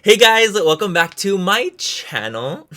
Hey guys, welcome back to my channel.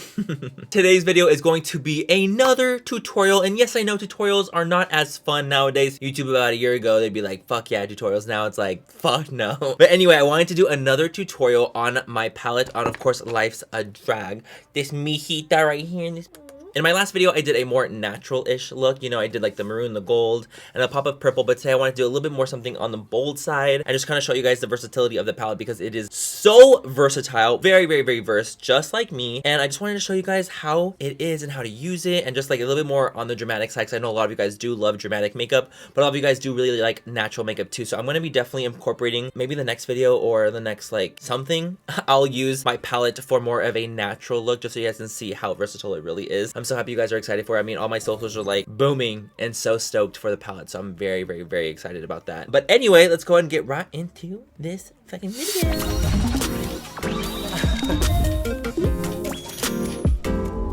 Today's video is going to be another tutorial, and yes, I know tutorials are not as fun nowadays. YouTube about a year ago, they'd be like, fuck yeah, tutorials. Now it's like, fuck no. But anyway, I wanted to do another tutorial on my palette on, of course, Life's a Drag. This mijita right here in this. In my last video, I did a more natural-ish look. You know, I did like the maroon, the gold, and a pop of purple. But today I want to do a little bit more something on the bold side and just kind of show you guys the versatility of the palette because it is so versatile. Very, very, very versed, just like me. And I just wanted to show you guys how it is and how to use it and just like a little bit more on the dramatic side because I know a lot of you guys do love dramatic makeup, but a lot of you guys do really like natural makeup too. So I'm going to be definitely incorporating maybe the next video or the next like something. I'll use my palette for more of a natural look just so you guys can see how versatile it really is. I'm so happy you guys are excited for it. I mean, all my socials are like booming and so stoked for the palette. So I'm very, very, very excited about that. But anyway, let's go ahead and get right into this fucking video.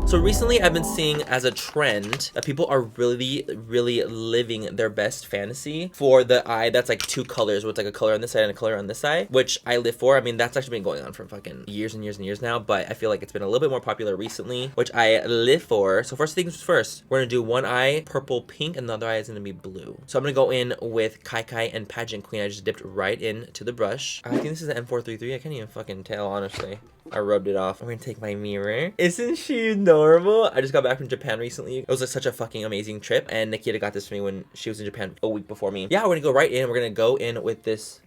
So recently I've been seeing as a trend that people are really, really living their best fantasy for the eye that's like two colors with like a color on this side and a color on this side, which I live for. I mean, that's actually been going on for fucking years and years and years now, but I feel like it's been a little bit more popular recently, which I live for. So first things first, we're gonna do one eye purple pink and the other eye is gonna be blue. So I'm gonna go in with Kai Kai and Pageant Queen. I just dipped right into the brush. I think this is an M433. I can't even fucking tell, honestly. I rubbed it off. I'm gonna take my mirror. Isn't she adorable? I just got back from Japan recently. It was like such a fucking amazing trip, and Nikita got this for me when she was in Japan a week before me. Yeah, we're gonna go right in. We're gonna go in with this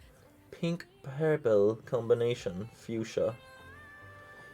pink purple combination, fuchsia.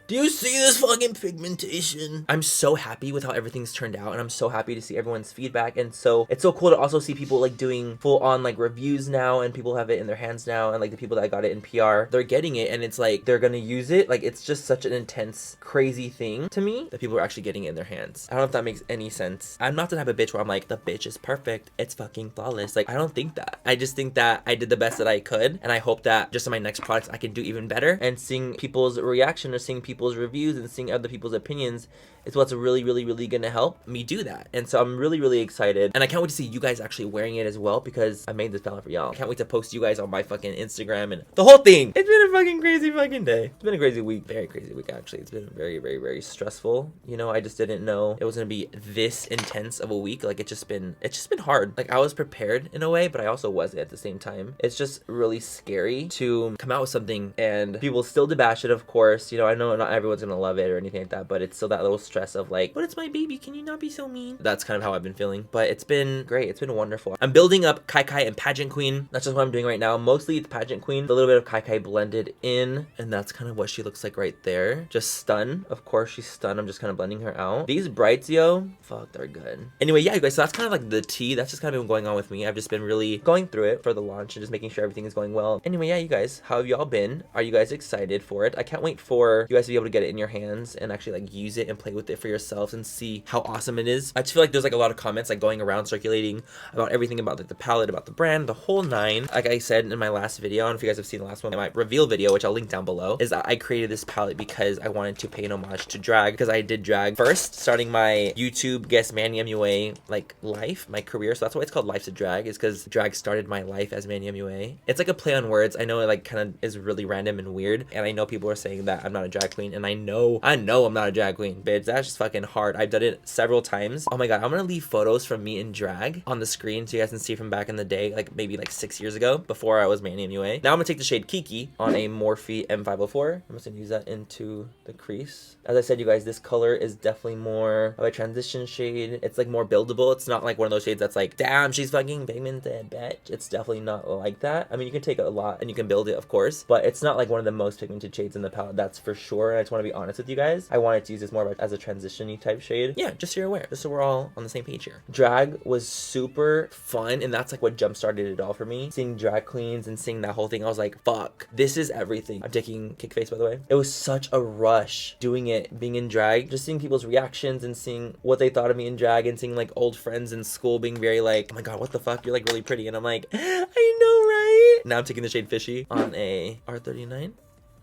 Do you see this fucking pigmentation? I'm so happy with how everything's turned out, and I'm so happy to see everyone's feedback. And so it's so cool to also see people like doing full on like reviews now, and people have it in their hands now, and like the people that got it in PR, they're getting it, and it's like they're gonna use it. Like it's just such an intense, crazy thing to me that people are actually getting it in their hands. I don't know if that makes any sense. I'm not the type of bitch where I'm like, the bitch is perfect, it's fucking flawless. Like I don't think that. I just think that I did the best that I could, and I hope that just in my next products I can do even better. And seeing people's reaction or seeing people's reviews and seeing other people's opinions is what's really, really, really gonna help me do that. And so I'm really, really excited, and I can't wait to see you guys actually wearing it as well because I made this palette for y'all. I can't wait to post you guys on my fucking Instagram and the whole thing. It's been a fucking crazy fucking day. It's been a crazy week. Very crazy week, actually. It's been very, very, very stressful. You know, I just didn't know it was gonna be this intense of a week. Like it's just been hard. Like I was prepared in a way, but I also wasn't at the same time. It's just really scary to come out with something and people still debash it, of course. You know, I know not everyone's gonna love it or anything like that, but it's still that little stress of like, but it's my baby, can you not be so mean? That's kind of how I've been feeling, but it's been great. It's been wonderful. I'm building up Kai Kai and Pageant Queen. That's just what I'm doing right now. Mostly it's Pageant Queen, a little bit of Kai Kai blended in, and that's kind of what she looks like right there. Just stun. Of course she's stun. I'm just kind of blending her out. These brights, yo, fuck, they're good. Anyway, yeah, you guys, so that's kind of like the tea. That's just kind of been going on with me. I've just been really going through it for the launch and just making sure everything is going well. Anyway, yeah, you guys, how have y'all been? Are you guys excited for it? I can't wait for you guys to be able to get it in your hands and actually like use it and play with it for yourselves and see how awesome it is. I just feel like there's like a lot of comments like going around circulating about everything about like the palette, about the brand, the whole nine. Like I said in my last video, I don't know if you guys have seen the last one, my reveal video, which I'll link down below, is that I created this palette because I wanted to pay an homage to drag, because I did drag first, starting my YouTube guest MannyMua like life, my career. So that's why it's called Life's a Drag, is because drag started my life as MannyMua. It's like a play on words. I know it like kind of is really random and weird, and I know people are saying that I'm not a drag queen, and I know I'm not a drag queen, bitch. That's just fucking hard. I've done it several times. Oh my god, I'm gonna leave photos from me in drag on the screen so you guys can see from back in the day, like maybe like 6 years ago before I was MannyMua. Now I'm gonna take the shade Kiki on a Morphe M504. I'm just gonna use that into the crease. As I said, you guys, this color is definitely more of a transition shade. It's like more buildable. It's not like one of those shades that's like, damn, she's fucking pigmented, bitch. It's definitely not like that. I mean, you can take a lot and you can build it, of course, but it's not like one of the most pigmented shades in the palette, that's for sure. And I just want to be honest with you guys. I wanted to use this more as a transition-y type shade. Yeah, just so you're aware, just so we're all on the same page here. Drag was super fun, and that's like what jump started it all for me. Seeing drag queens and seeing that whole thing, I was like, fuck, this is everything. I'm taking kick face, by the way. It was such a rush doing it, being in drag, just seeing people's reactions and seeing what they thought of me in drag, and seeing like old friends in school being very like, oh my god, what the fuck, you're like really pretty. And I'm like, I know, right? Now I'm taking the shade Fishy on a R39,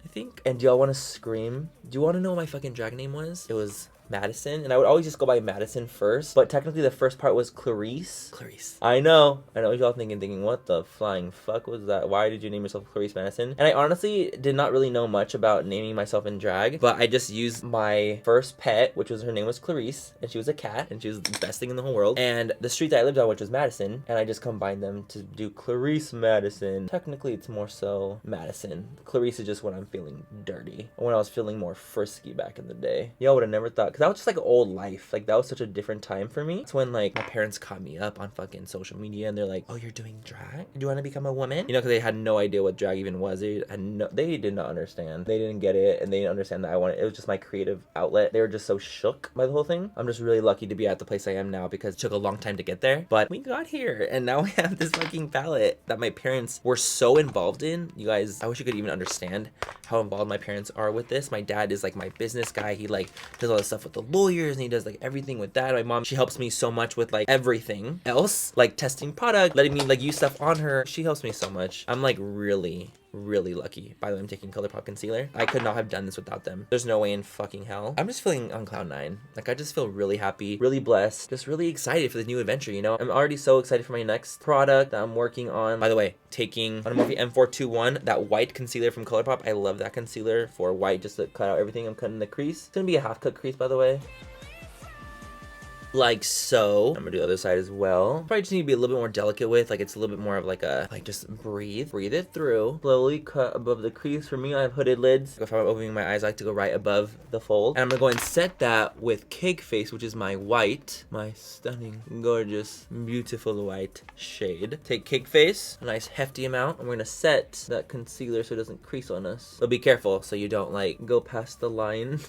I think. And do y'all want to scream? Do you want to know what my fucking drag name was? It was Madison, and I would always just go by Madison first, but technically the first part was Clarice. Clarice. I know what y'all thinking, what the flying fuck was that? Why did you name yourself Clarice Madison? And I honestly did not really know much about naming myself in drag, but I just used my first pet, which was, her name was Clarice, and she was a cat, and she was the best thing in the whole world, and the street that I lived on, which was Madison, and I just combined them to do Clarice Madison. Technically, it's more so Madison. Clarice is just when I'm feeling dirty, or when I was feeling more frisky back in the day. Y'all would have never thought, because that was just like old life. Like, that was such a different time for me. It's when, like, my parents caught me up on fucking social media, and they're like, oh, you're doing drag? Do you want to become a woman? You know, because they had no idea what drag even was. They did not understand. They didn't get it, and they didn't understand that it was just my creative outlet. They were just so shook by the whole thing. I'm just really lucky to be at the place I am now, because it took a long time to get there, but we got here, and now we have this fucking palette that my parents were so involved in. You guys, I wish you could even understand how involved my parents are with this. My dad is like my business guy. He like does all this stuff with the lawyers, and he does like everything with that. My mom, she helps me so much with like everything else, like testing product, letting me like use stuff on her. She helps me so much. I'm like really lucky. By the way, I'm taking ColourPop concealer. I could not have done this without them. There's no way in fucking hell. I'm just feeling on cloud 9. Like, I just feel really happy, really blessed, just really excited for the new adventure, you know? I'm already so excited for my next product that I'm working on. By the way, taking Morphe M421, that white concealer from ColourPop. I love that concealer for white, just to cut out everything. I'm cutting the crease. It's gonna be a half cut crease, by the way. Like so. I'm gonna do the other side as well. Probably just need to be a little bit more delicate with, like, it's a little bit more of like a, like, just breathe it through. Slowly cut above the crease. For me, I have hooded lids. If I'm opening my eyes, I like to go right above the fold. And I'm gonna go and set that with Cake Face, which is my white, my stunning, gorgeous, beautiful white shade. Take Cake Face, a nice hefty amount, and we're gonna set that concealer so it doesn't crease on us. So be careful so you don't like go past the line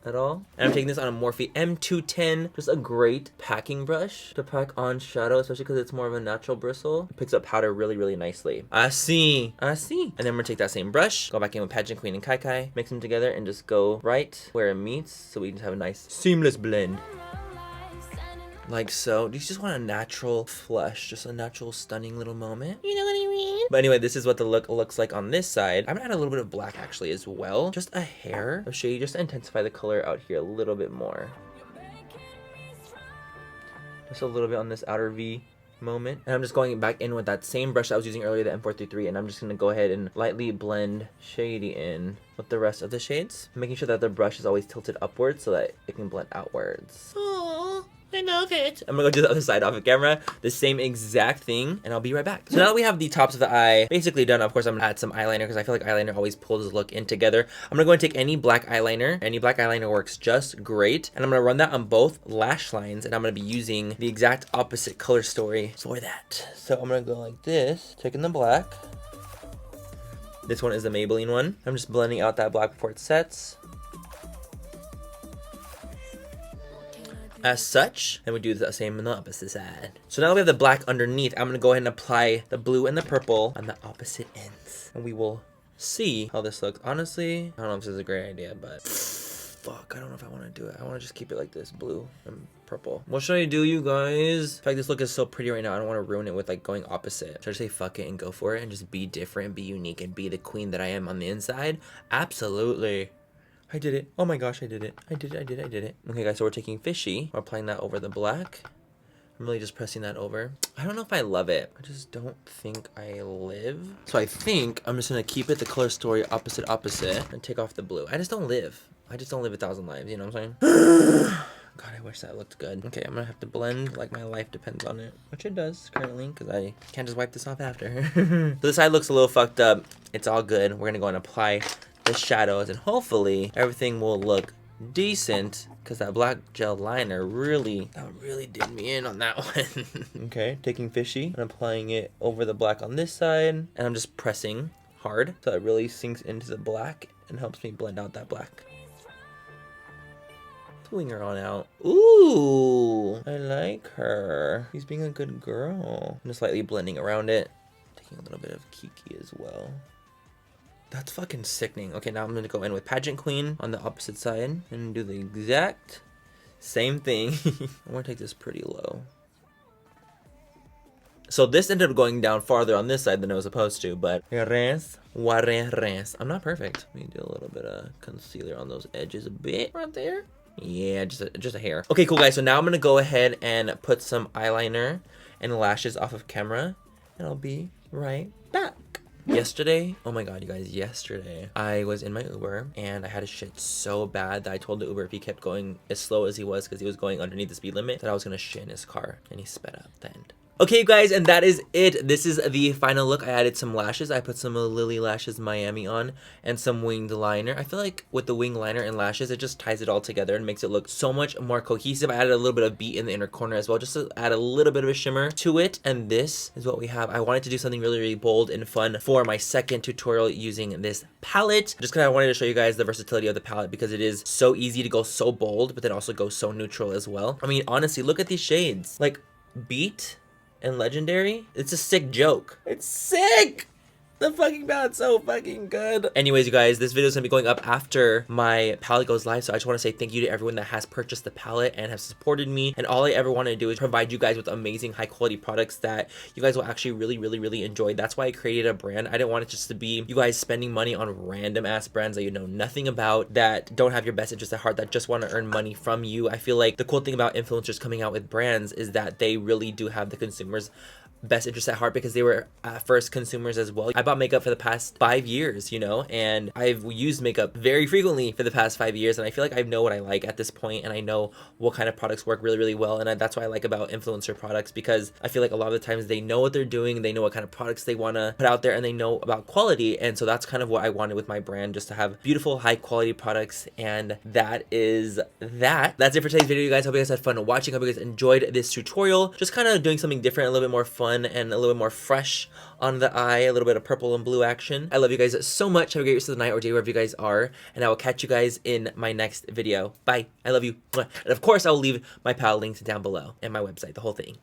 at all. And I'm taking this on a Morphe M210, just a great packing brush to pack on shadow, especially because it's more of a natural bristle. It picks up powder really nicely. I see. And then we're gonna take that same brush, go back in with Pageant Queen and Kai Kai, mix them together, and just go right where it meets, so we can have a nice seamless blend. Like so. You just want a natural flush, just a natural stunning little moment. You know what I mean? But anyway, this is what the look looks like on this side. I'm gonna add a little bit of black actually as well. Just a hair of shade, just to intensify the color out here a little bit more. Just a little bit on this outer V moment. And I'm just going back in with that same brush I was using earlier, the M433, and I'm just gonna go ahead and lightly blend shady in with the rest of the shades, making sure that the brush is always tilted upwards so that it can blend outwards. Aww. I love it. I'm gonna go do the other side off of camera, the same exact thing, and I'll be right back. So now that we have the tops of the eye basically done, of course I'm gonna add some eyeliner because I feel like eyeliner always pulls the look in together. I'm gonna go and take any black eyeliner. Any black eyeliner works just great, and I'm gonna run that on both lash lines, and I'm gonna be using the exact opposite color story for that. So I'm gonna go like this, taking the black. This one is the Maybelline one. I'm just blending out that black before it sets. As such, and we do the same on the opposite side. So now that we have the black underneath, I'm gonna go ahead and apply the blue and the purple on the opposite ends, and we will see how this looks. Honestly, I don't know if this is a great idea, but fuck, I don't know if I want to do it. I want to just keep it like this, blue and purple. What should I do, you guys? In fact, this look is so pretty right now. I don't want to ruin it with like going opposite. Should I say fuck it and go for it and just be different, be unique, and be the queen that I am on the inside? Absolutely. I did it. Oh my gosh, I did it. I did it. Okay, guys, so we're taking Fishy. We're applying that over the black. I'm really just pressing that over. I don't know if I love it. I just don't think I live. So I think I'm just gonna keep it the color story opposite, and take off the blue. I just don't live. I just don't live 1,000 lives, you know what I'm saying? God, I wish that looked good. Okay, I'm gonna have to blend like my life depends on it. Which it does currently, because I can't just wipe this off after. So this side looks a little fucked up. It's all good. We're gonna go and apply the shadows, and hopefully everything will look decent, because that black gel liner really did me in on that one. Okay, taking Fishy and applying it over the black on this side, and I'm just pressing hard so it really sinks into the black and helps me blend out that black. Pulling her on out. Ooh, I like her. She's being a good girl. I'm just slightly blending around it, taking a little bit of Kiki as well. That's fucking sickening. Okay, now I'm gonna go in with Pageant Queen on the opposite side and do the exact same thing. I'm gonna take this pretty low. So this ended up going down farther on this side than it was supposed to, but res. I'm not perfect. Let me do a little bit of concealer on those edges a bit right there. Yeah, just a hair. Okay, cool guys, so now I'm gonna go ahead and put some eyeliner and lashes off of camera, and I'll be right back. Yesterday, oh my god, you guys, yesterday, I was in my Uber, and I had a shit so bad that I told the Uber if he kept going as slow as he was, because he was going underneath the speed limit, that I was gonna shit in his car, and he sped up the end. Okay, you guys, and that is it. This is the final look. I added some lashes. I put some Lily Lashes Miami on and some winged liner. I feel like with the winged liner and lashes, it just ties it all together and makes it look so much more cohesive. I added a little bit of beat in the inner corner as well, just to add a little bit of a shimmer to it. And this is what we have. I wanted to do something really, really bold and fun for my second tutorial using this palette. Just because I wanted to show you guys the versatility of the palette, because it is so easy to go so bold, but then also go so neutral as well. I mean, honestly, look at these shades. Like, beat and legendary. It's a sick joke. It's sick. The fucking palette's so fucking good. Anyways, you guys, this video is gonna be going up after my palette goes live, so I just want to say thank you to everyone that has purchased the palette and have supported me. And all I ever want to do is provide you guys with amazing, high quality products that you guys will actually really enjoy. That's why I created a brand. I didn't want it just to be you guys spending money on random ass brands that you know nothing about, that don't have your best interest at heart, that just want to earn money from you. I feel like the cool thing about influencers coming out with brands is that they really do have the consumers' best interest at heart, because they were first consumers as well. I bought makeup for the past 5 years, you know, and I've used makeup very frequently for the past 5 years, and I feel like I know what I like at this point, and I know what kind of products work really well. And that's what I like about influencer products, because I feel like a lot of the times they know what they're doing, they know what kind of products they want to put out there, and they know about quality. And so that's kind of what I wanted with my brand, just to have beautiful, high quality products. And that's it for today's video, you guys. Hope you guys had fun watching. Hope you guys enjoyed this tutorial, just kind of doing something different, a little bit more fun and a little bit more fresh on the eye, a little bit of purple and blue action. I love you guys so much. Have a great rest of the night or day wherever you guys are, and I will catch you guys in my next video. Bye. I love you. And of course, I will leave my palette links down below and my website, the whole thing.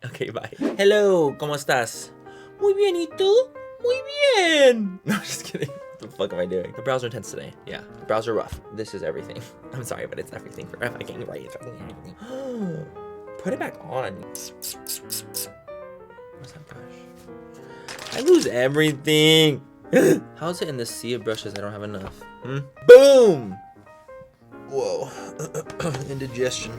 Okay, bye. Hello, ¿cómo estás? Muy bien, ¿y tú? Muy bien. No, just kidding. What the fuck am I doing? The brows are intense today. Yeah, the brows are rough. This is everything. I'm sorry, but it's everything for fucking right. It's fucking everything. Put it back on. Where's that brush? I lose everything. How's it in the sea of brushes? I don't have enough. Boom! Whoa. Indigestion.